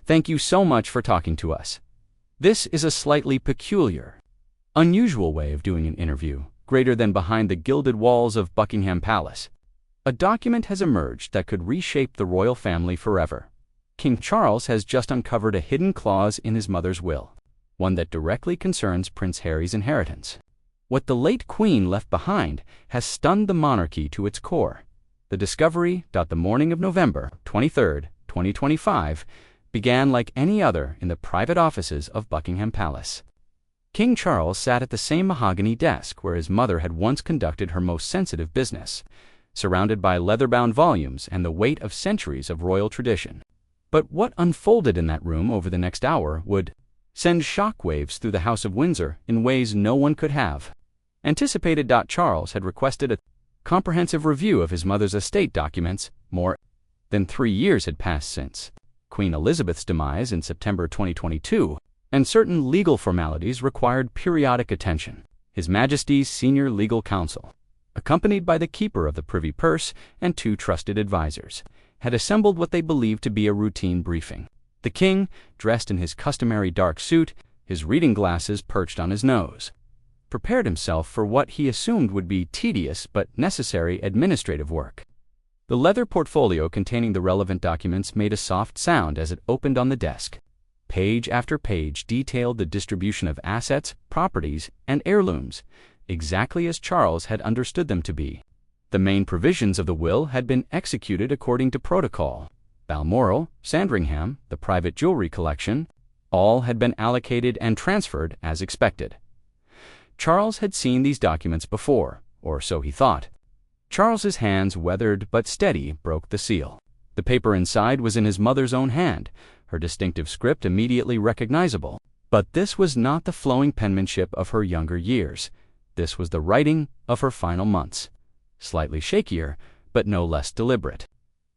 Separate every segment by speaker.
Speaker 1: Thank you so much for talking to us. This is a slightly peculiar, unusual way of doing an interview, greater than behind the gilded walls of Buckingham Palace. A document has emerged that could reshape the royal family forever. King Charles has just uncovered a hidden clause in his mother's will, one that directly concerns Prince Harry's inheritance. What the late Queen left behind has stunned the monarchy to its core. The discovery, the morning of November 23, 2025, began like any other in the private offices of Buckingham Palace. King Charles sat at the same mahogany desk where his mother had once conducted her most sensitive business, surrounded by leather-bound volumes and the weight of centuries of royal tradition. But what unfolded in that room over the next hour would send shockwaves through the House of Windsor in ways no one could have anticipated. Charles had requested a comprehensive review of his mother's estate documents. More than 3 years had passed since Queen Elizabeth's demise in September 2022, and certain legal formalities required periodic attention. His Majesty's senior legal counsel, accompanied by the keeper of the Privy Purse and 2 trusted advisors, had assembled what they believed to be a routine briefing. The king, dressed in his customary dark suit, his reading glasses perched on his nose, prepared himself for what he assumed would be tedious but necessary administrative work. The leather portfolio containing the relevant documents made a soft sound as it opened on the desk. Page after page detailed the distribution of assets, properties, and heirlooms, exactly as Charles had understood them to be. The main provisions of the will had been executed according to protocol. Balmoral, Sandringham, the private jewelry collection, all had been allocated and transferred as expected. Charles had seen these documents before, or so he thought. Charles's hands, weathered but steady, broke the seal. The paper inside was in his mother's own hand, her distinctive script immediately recognizable. But this was not the flowing penmanship of her younger years. This was the writing of her final months. Slightly shakier, but no less deliberate.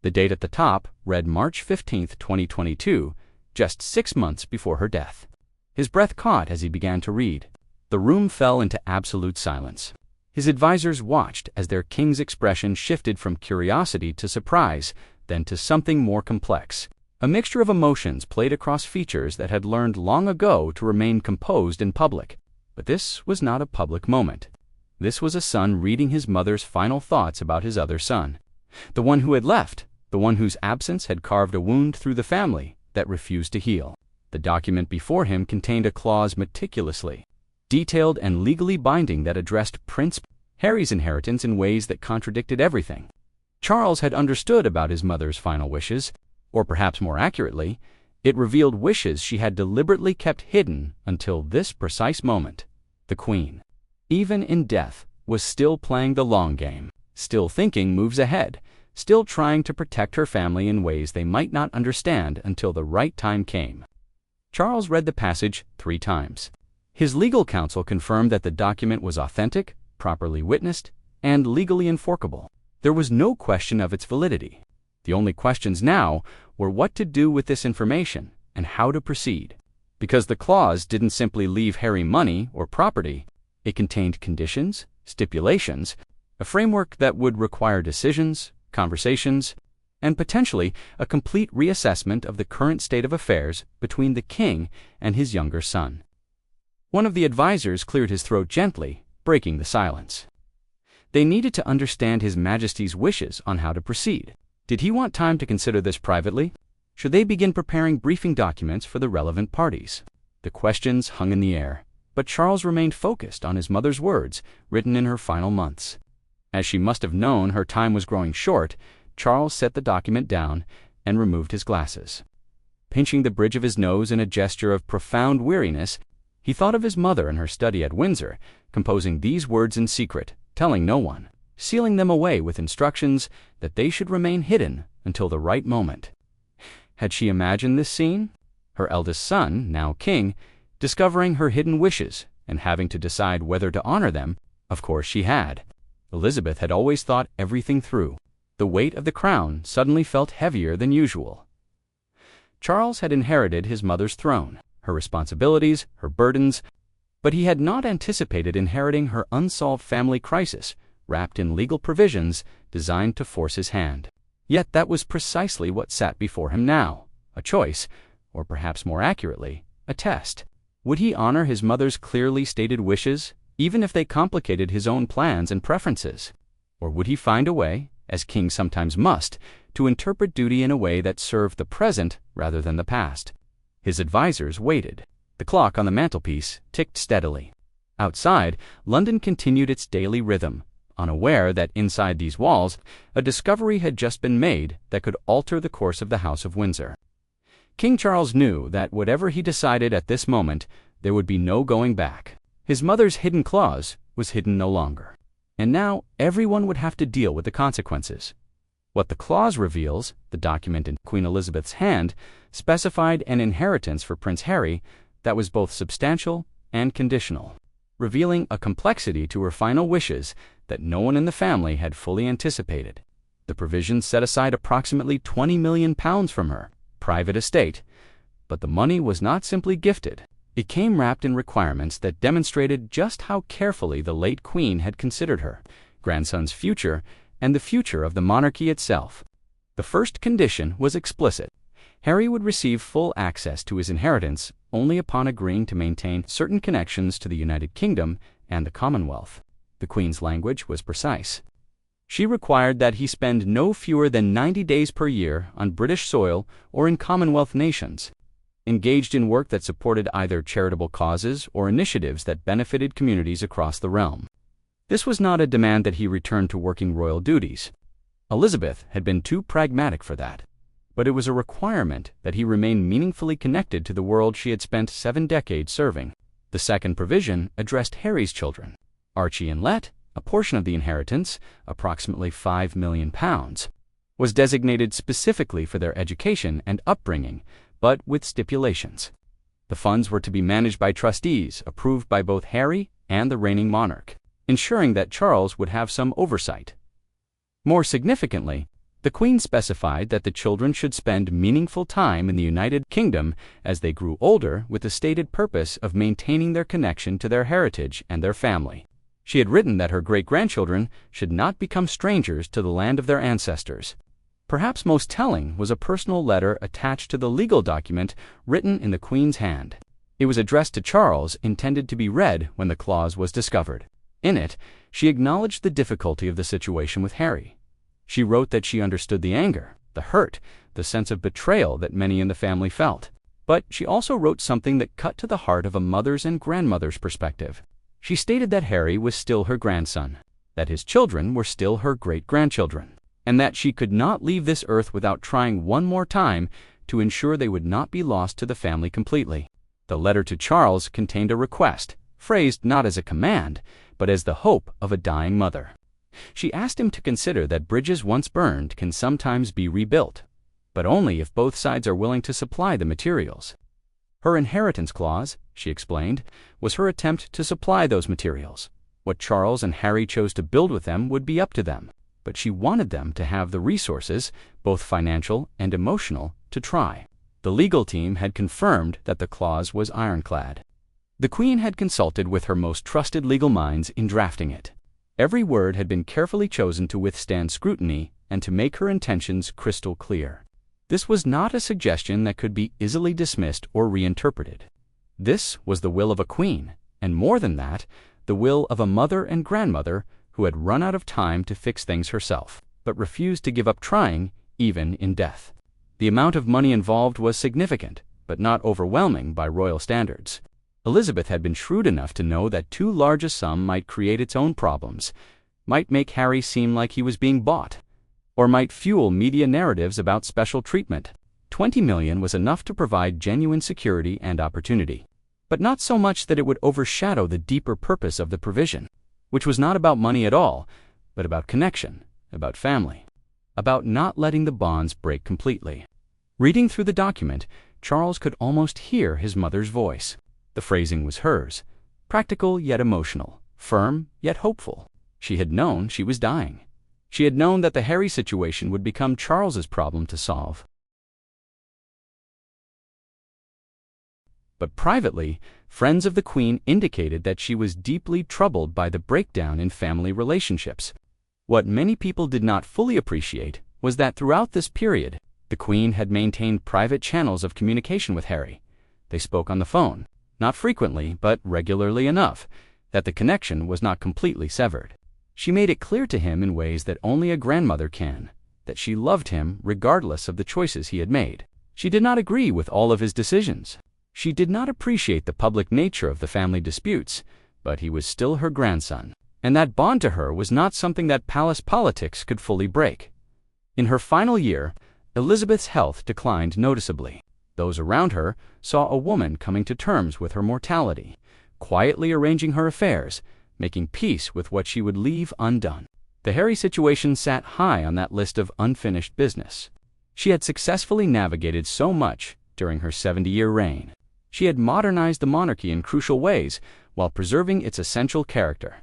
Speaker 1: The date at the top read March 15, 2022, just 6 months before her death. His breath caught as he began to read. The room fell into absolute silence. His advisors watched as their king's expression shifted from curiosity to surprise, then to something more complex. A mixture of emotions played across features that had learned long ago to remain composed in public. But this was not a public moment. This was a son reading his mother's final thoughts about his other son. The one who had left, the one whose absence had carved a wound through the family that refused to heal. The document before him contained a clause meticulously detailed and legally binding that addressed Prince Harry's inheritance in ways that contradicted everything Charles had understood about his mother's final wishes, or perhaps more accurately, it revealed wishes she had deliberately kept hidden until this precise moment. The Queen, even in death, was still playing the long game, still thinking moves ahead, still trying to protect her family in ways they might not understand until the right time came. Charles read the passage 3 times. His legal counsel confirmed that the document was authentic, properly witnessed, and legally enforceable. There was no question of its validity. The only questions now were what to do with this information and how to proceed. Because the clause didn't simply leave Harry money or property, it contained conditions, stipulations, a framework that would require decisions, conversations, and potentially a complete reassessment of the current state of affairs between the king and his younger son. One of the advisors cleared his throat gently, breaking the silence. They needed to understand His Majesty's wishes on how to proceed. Did he want time to consider this privately? Should they begin preparing briefing documents for the relevant parties? The questions hung in the air, but Charles remained focused on his mother's words, written in her final months. As she must have known her time was growing short, Charles set the document down and removed his glasses. Pinching the bridge of his nose in a gesture of profound weariness, he thought of his mother in her study at Windsor, composing these words in secret, telling no one, sealing them away with instructions that they should remain hidden until the right moment. Had she imagined this scene? Her eldest son, now king, discovering her hidden wishes and having to decide whether to honor them? Of course she had. Elizabeth had always thought everything through. The weight of the crown suddenly felt heavier than usual. Charles had inherited his mother's throne, her responsibilities, her burdens, but he had not anticipated inheriting her unsolved family crisis, wrapped in legal provisions designed to force his hand. Yet that was precisely what sat before him now, a choice, or perhaps more accurately, a test. Would he honor his mother's clearly stated wishes, even if they complicated his own plans and preferences? Or would he find a way, as kings sometimes must, to interpret duty in a way that served the present rather than the past? His advisors waited. The clock on the mantelpiece ticked steadily. Outside, London continued its daily rhythm, unaware that inside these walls, a discovery had just been made that could alter the course of the House of Windsor. King Charles knew that whatever he decided at this moment, there would be no going back. His mother's hidden clause was hidden no longer. And now everyone would have to deal with the consequences. What the clause reveals, the document in Queen Elizabeth's hand, specified an inheritance for Prince Harry that was both substantial and conditional, revealing a complexity to her final wishes that no one in the family had fully anticipated. The provisions set aside approximately £20 million from her private estate, but the money was not simply gifted. It came wrapped in requirements that demonstrated just how carefully the late Queen had considered her grandson's future and the future of the monarchy itself. The first condition was explicit. Harry would receive full access to his inheritance only upon agreeing to maintain certain connections to the United Kingdom and the Commonwealth. The Queen's language was precise. She required that he spend no fewer than 90 days per year on British soil or in Commonwealth nations, engaged in work that supported either charitable causes or initiatives that benefited communities across the realm. This was not a demand that he return to working royal duties. Elizabeth had been too pragmatic for that, but it was a requirement that he remain meaningfully connected to the world she had spent 7 decades serving. The second provision addressed Harry's children. Archie and Let, a portion of the inheritance, approximately £5 million, was designated specifically for their education and upbringing, but with stipulations. The funds were to be managed by trustees approved by both Harry and the reigning monarch, ensuring that Charles would have some oversight. More significantly, the Queen specified that the children should spend meaningful time in the United Kingdom as they grew older, with the stated purpose of maintaining their connection to their heritage and their family. She had written that her great-grandchildren should not become strangers to the land of their ancestors. Perhaps most telling was a personal letter attached to the legal document written in the Queen's hand. It was addressed to Charles, intended to be read when the clause was discovered. In it, she acknowledged the difficulty of the situation with Harry. She wrote that she understood the anger, the hurt, the sense of betrayal that many in the family felt. But she also wrote something that cut to the heart of a mother's and grandmother's perspective. She stated that Harry was still her grandson, that his children were still her great-grandchildren, and that she could not leave this earth without trying one more time to ensure they would not be lost to the family completely. The letter to Charles contained a request, phrased not as a command, but as the hope of a dying mother. She asked him to consider that bridges once burned can sometimes be rebuilt, but only if both sides are willing to supply the materials. Her inheritance clause, she explained, was her attempt to supply those materials. What Charles and Harry chose to build with them would be up to them, but she wanted them to have the resources, both financial and emotional, to try. The legal team had confirmed that the clause was ironclad. The Queen had consulted with her most trusted legal minds in drafting it. Every word had been carefully chosen to withstand scrutiny and to make her intentions crystal clear. This was not a suggestion that could be easily dismissed or reinterpreted. This was the will of a queen, and more than that, the will of a mother and grandmother who had run out of time to fix things herself, but refused to give up trying, even in death. The amount of money involved was significant, but not overwhelming by royal standards. Elizabeth had been shrewd enough to know that too large a sum might create its own problems, might make Harry seem like he was being bought, or might fuel media narratives about special treatment. 20 million was enough to provide genuine security and opportunity, but not so much that it would overshadow the deeper purpose of the provision, which was not about money at all, but about connection, about family, about not letting the bonds break completely. Reading through the document, Charles could almost hear his mother's voice. The phrasing was hers, practical yet emotional, firm yet hopeful. She had known she was dying. She had known that the Harry situation would become Charles's problem to solve. But privately, friends of the Queen indicated that she was deeply troubled by the breakdown in family relationships. What many people did not fully appreciate was that throughout this period, The Queen had maintained private channels of communication with Harry. They spoke on the phone, not frequently, but regularly enough, that the connection was not completely severed. She made it clear to him in ways that only a grandmother can, that she loved him regardless of the choices he had made. She did not agree with all of his decisions. She did not appreciate the public nature of the family disputes, but he was still her grandson, and that bond to her was not something that palace politics could fully break. In her final year, Elizabeth's health declined noticeably. Those around her saw a woman coming to terms with her mortality, quietly arranging her affairs, making peace with what she would leave undone. The Harry situation sat high on that list of unfinished business. She had successfully navigated so much during her 70-year reign. She had modernized the monarchy in crucial ways while preserving its essential character.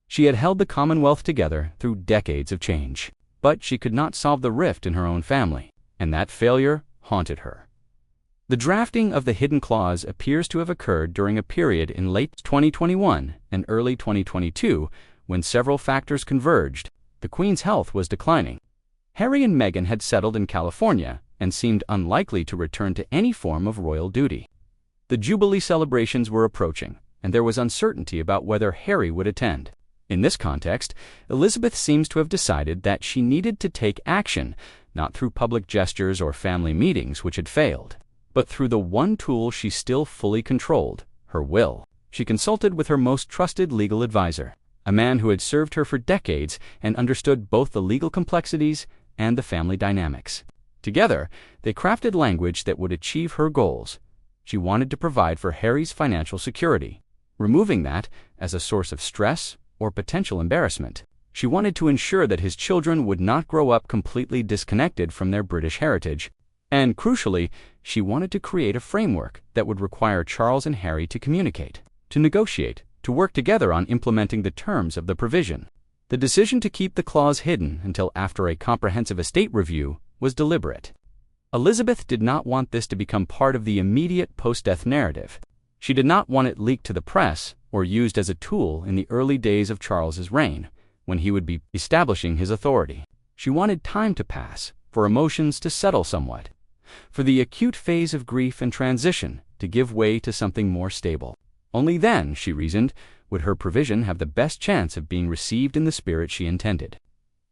Speaker 1: She had held the Commonwealth together through decades of change. But she could not solve the rift in her own family, and that failure haunted her. The drafting of the hidden clause appears to have occurred during a period in late 2021 and early 2022 when several factors converged. The Queen's health was declining. Harry and Meghan had settled in California and seemed unlikely to return to any form of royal duty. The Jubilee celebrations were approaching, and there was uncertainty about whether Harry would attend. In this context, Elizabeth seems to have decided that she needed to take action, not through public gestures or family meetings which had failed, but through the one tool she still fully controlled, her will. She consulted with her most trusted legal advisor, a man who had served her for decades and understood both the legal complexities and the family dynamics. Together, they crafted language that would achieve her goals. She wanted to provide for Harry's financial security, removing that as a source of stress or potential embarrassment. She wanted to ensure that his children would not grow up completely disconnected from their British heritage. And crucially, she wanted to create a framework that would require Charles and Harry to communicate, to negotiate, to work together on implementing the terms of the provision. The decision to keep the clause hidden until after a comprehensive estate review was deliberate. Elizabeth did not want this to become part of the immediate post-death narrative. She did not want it leaked to the press or used as a tool in the early days of Charles's reign, when he would be establishing his authority. She wanted time to pass, for emotions to settle somewhat, for the acute phase of grief and transition to give way to something more stable. Only then, she reasoned, would her provision have the best chance of being received in the spirit she intended.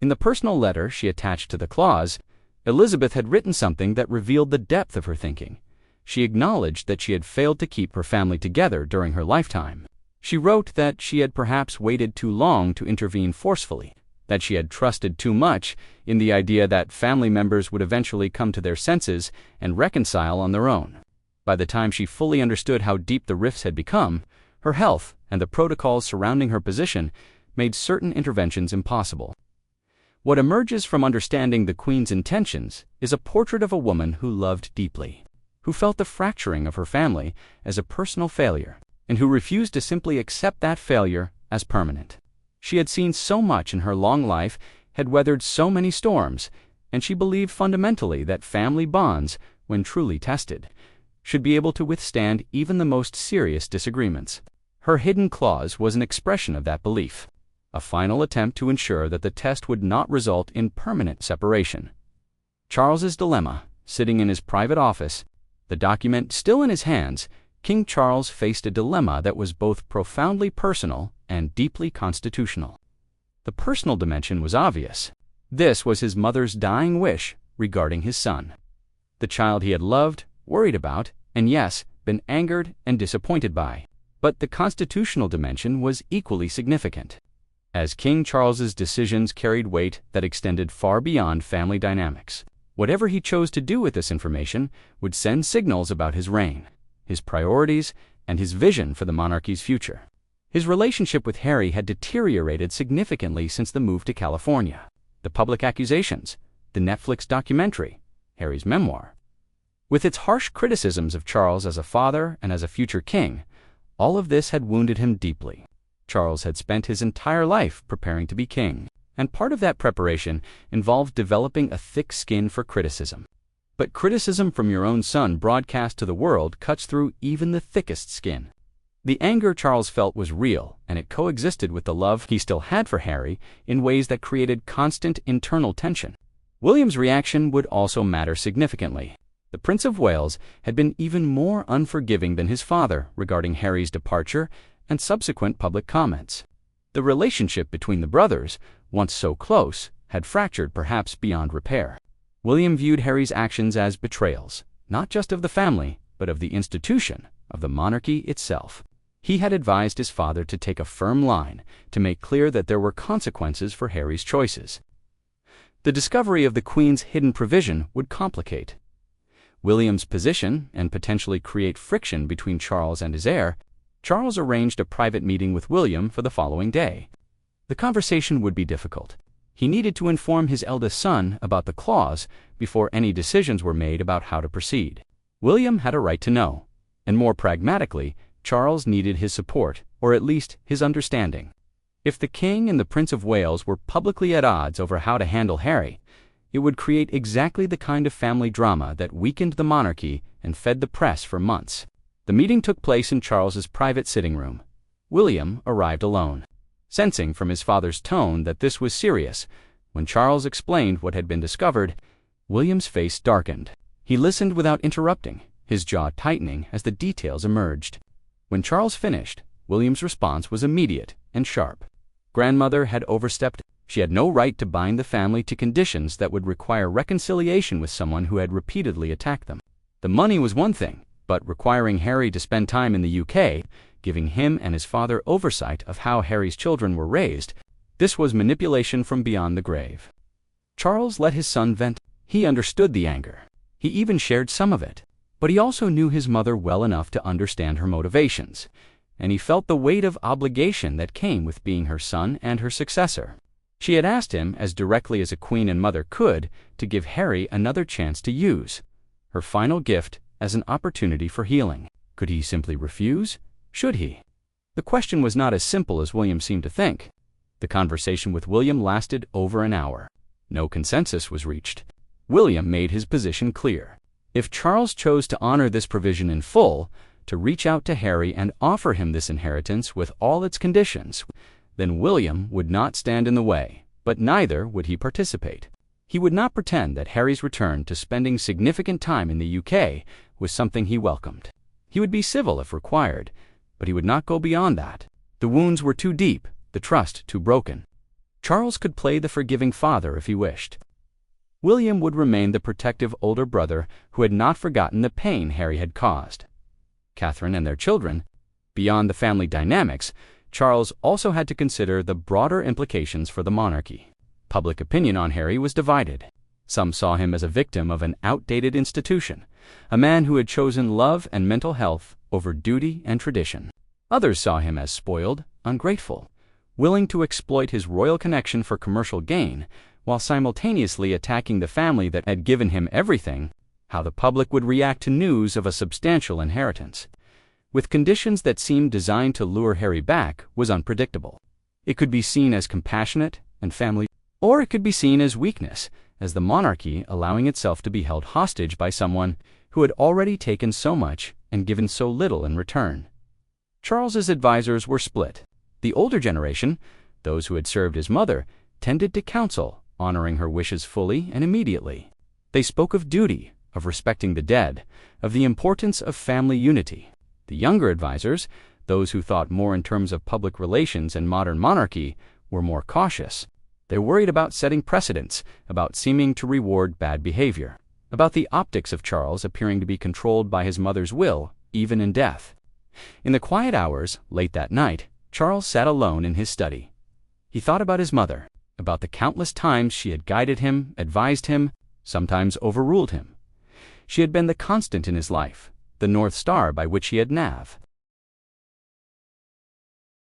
Speaker 1: In the personal letter she attached to the clause, Elizabeth had written something that revealed the depth of her thinking. She acknowledged that she had failed to keep her family together during her lifetime. She wrote that she had perhaps waited too long to intervene forcefully, that she had trusted too much in the idea that family members would eventually come to their senses and reconcile on their own. By the time she fully understood how deep the rifts had become, her health and the protocols surrounding her position made certain interventions impossible. What emerges from understanding the Queen's intentions is a portrait of a woman who loved deeply, who felt the fracturing of her family as a personal failure, and who refused to simply accept that failure as permanent. She had seen so much in her long life, had weathered so many storms, and she believed fundamentally that family bonds, when truly tested, should be able to withstand even the most serious disagreements. Her hidden clause was an expression of that belief, a final attempt to ensure that the test would not result in permanent separation. Charles's dilemma, sitting in his private office, the document still in his hands, King Charles faced a dilemma that was both profoundly personal and deeply constitutional. The personal dimension was obvious. This was his mother's dying wish regarding his son, the child he had loved, worried about, and yes, been angered and disappointed by. But the constitutional dimension was equally significant, as King Charles's decisions carried weight that extended far beyond family dynamics. Whatever he chose to do with this information would send signals about his reign, his priorities, and his vision for the monarchy's future. His relationship with Harry had deteriorated significantly since the move to California, the public accusations, the Netflix documentary, Harry's memoir. With its harsh criticisms of Charles as a father and as a future king, all of this had wounded him deeply. Charles had spent his entire life preparing to be king, and part of that preparation involved developing a thick skin for criticism. But criticism from your own son broadcast to the world cuts through even the thickest skin. The anger Charles felt was real, and it coexisted with the love he still had for Harry in ways that created constant internal tension. William's reaction would also matter significantly. The Prince of Wales had been even more unforgiving than his father regarding Harry's departure and subsequent public comments. The relationship between the brothers, once so close, had fractured perhaps beyond repair. William viewed Harry's actions as betrayals, not just of the family, but of the institution, of the monarchy itself. He had advised his father to take a firm line, to make clear that there were consequences for Harry's choices. The discovery of the Queen's hidden provision would complicate William's position and potentially create friction between Charles and his heir. Charles arranged a private meeting with William for the following day. The conversation would be difficult. He needed to inform his eldest son about the clause before any decisions were made about how to proceed. William had a right to know, and more pragmatically, Charles needed his support, or at least his understanding. If the King and the Prince of Wales were publicly at odds over how to handle Harry, it would create exactly the kind of family drama that weakened the monarchy and fed the press for months. The meeting took place in Charles's private sitting room. William arrived alone. Sensing from his father's tone that this was serious, when Charles explained what had been discovered, William's face darkened. He listened without interrupting, his jaw tightening as the details emerged. When Charles finished, William's response was immediate and sharp. Grandmother had overstepped. She had no right to bind the family to conditions that would require reconciliation with someone who had repeatedly attacked them. The money was one thing, but requiring Harry to spend time in the UK, giving him and his father oversight of how Harry's children were raised, this was manipulation from beyond the grave. Charles let his son vent. He understood the anger. He even shared some of it. But he also knew his mother well enough to understand her motivations, and he felt the weight of obligation that came with being her son and her successor. She had asked him, as directly as a queen and mother could, to give Harry another chance to use her final gift as an opportunity for healing. Could he simply refuse? Should he? The question was not as simple as William seemed to think. The conversation with William lasted over an hour. No consensus was reached. William made his position clear. If Charles chose to honor this provision in full, to reach out to Harry and offer him this inheritance with all its conditions, then William would not stand in the way, but neither would he participate. He would not pretend that Harry's return to spending significant time in the UK was something he welcomed. He would be civil if required, but he would not go beyond that. The wounds were too deep, the trust too broken. Charles could play the forgiving father if he wished. William would remain the protective older brother who had not forgotten the pain Harry had caused. Catherine and their children. Beyond the family dynamics, Charles also had to consider the broader implications for the monarchy. Public opinion on Harry was divided. Some saw him as a victim of an outdated institution, a man who had chosen love and mental health over duty and tradition. Others saw him as spoiled, ungrateful, willing to exploit his royal connection for commercial gain, while simultaneously attacking the family that had given him everything. How the public would react to news of a substantial inheritance, with conditions that seemed designed to lure Harry back, was unpredictable. It could be seen as compassionate and family, or it could be seen as weakness, as the monarchy allowing itself to be held hostage by someone who had already taken so much and given so little in return. Charles's advisors were split. The older generation, those who had served his mother, tended to counsel, honoring her wishes fully and immediately. They spoke of duty, of respecting the dead, of the importance of family unity. The younger advisors, those who thought more in terms of public relations and modern monarchy, were more cautious. They worried about setting precedents, about seeming to reward bad behavior, about the optics of Charles appearing to be controlled by his mother's will, even in death. In the quiet hours, late that night, Charles sat alone in his study. He thought about his mother, about the countless times she had guided him, advised him, sometimes overruled him. She had been the constant in his life, the North Star by which he had nav.